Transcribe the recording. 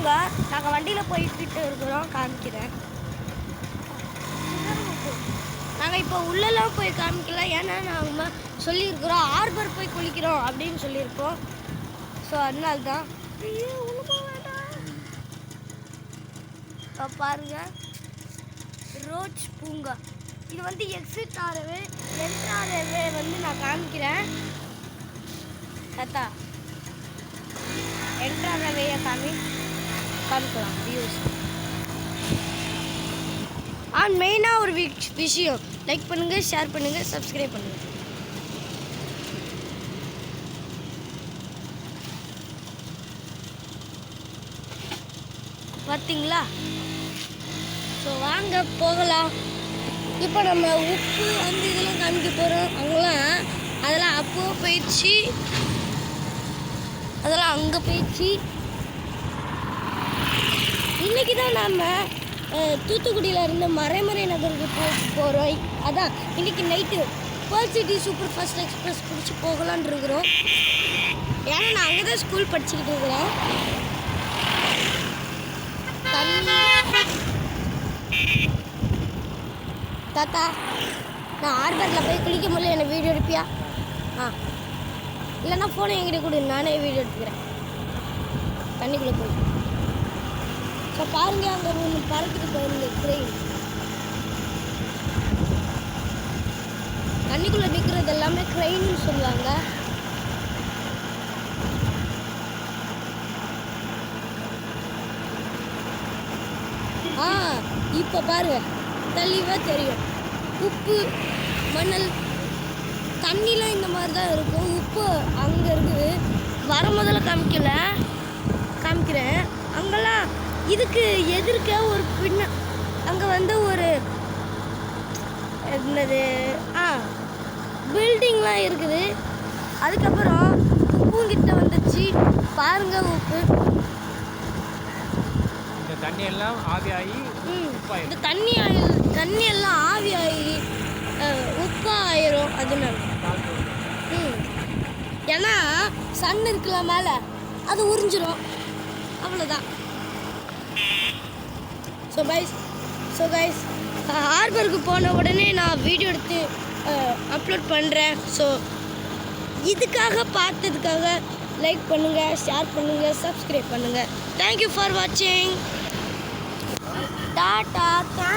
பூங்கா. நாங்கள் வண்டியில் போய்கிட்டு இருக்கிறோம், காமிக்கிறேன். நாங்கள் இப்போ உள்ளெல்லாம் போய் காமிக்கல, ஏன்னா நாங்கள் சொல்லியிருக்கிறோம் ஹார்பர் போய் குளிக்கிறோம் அப்படின்னு சொல்லியிருக்கோம். ஸோ அதனால தான் பாருங்க ரோஜ் பூங்கா. இது வந்து எக்ஸிட் ஆகவே என்ட்ராகவே வந்து நான் காமிக்கிறேன். கத்தா என்ட்ராகவே காமிக்கலாம் வியூஸ். மெயினாக ஒரு விஷயம், லைக் பண்ணுங்கள், ஷேர் பண்ணுங்கள், சப்ஸ்கிரைப் பண்ணுங்கள். பார்த்தீங்களா? ஸோ வாங்க போகலாம். இப்போ நம்ம உப்பு வந்து இதெல்லாம் காமிக்க போகிறோம். அங்கெல்லாம் அதெல்லாம் அப்போ போயிடுச்சு, அதெல்லாம் அங்கே போயிடுச்சு. இன்றைக்கி தான் நம்ம தூத்துக்குடியில் இருந்து மறைமறை நகருக்கு போகிறோம். அதான் இன்றைக்கி night pearl city super fast express பிடிச்சி போகலான் இருக்கிறோம். ஏன்னா நான் அங்கே தான் ஸ்கூல் படிச்சுக்கிட்டு இருக்கிறேன். தாத்தா, நான் ஹார்பரில் போய் குளிக்க முடியல, என்னை வீடியோ எடுப்பியா? இல்லைன்னா ஃபோனை என்கிட்ட கொடு, நானே வீடியோ எடுத்துக்கிறேன் தண்ணிக்குள்ளே போய். ஸோ பாருங்க, அங்கே ஒன்று பறக்குது பாருங்க, ட்ரெயின். தண்ணிக்குள்ளே நிற்கிறது எல்லாமே ட்ரெயின்னு சொல்லுவாங்க. இப்போ பாருங்க, தெளிவாக தெரியும். உப்பு, மணல், தண்ணிலாம் இந்த மாதிரி தான் இருக்கும். உப்பு அங்கே இருக்குது, வர முதல்ல காமிக்கிறேன். அங்கெல்லாம் இதுக்கு எதிர்க்க ஒரு அங்கே வந்து ஒரு என்னது பில்டிங்லாம் இருக்குது. அதுக்கப்புறம் உப்புங்கிட்ட வந்துச்சு பாருங்க. உப்பு தண்ணியெல்லாம் ஆவியாகி இந்த தண்ணியெல்லாம் ஆவியாகி உப்பாயிரும். அதனால ஏன்னா சன் இருக்குல்ல மேலே, அது உறிஞ்சிரும், அவ்வளோதான். ஸோ கைஸ் ஹார்பருக்கு போன உடனே நான் வீடியோ எடுத்து அப்லோட் பண்ணுறேன். ஸோ இதுக்காக பார்த்ததுக்காக லைக் பண்ணுங்கள், ஷேர் பண்ணுங்கள், சப்ஸ்கிரைப் பண்ணுங்கள். தேங்க்யூ ஃபார் வாட்சிங். டாடா.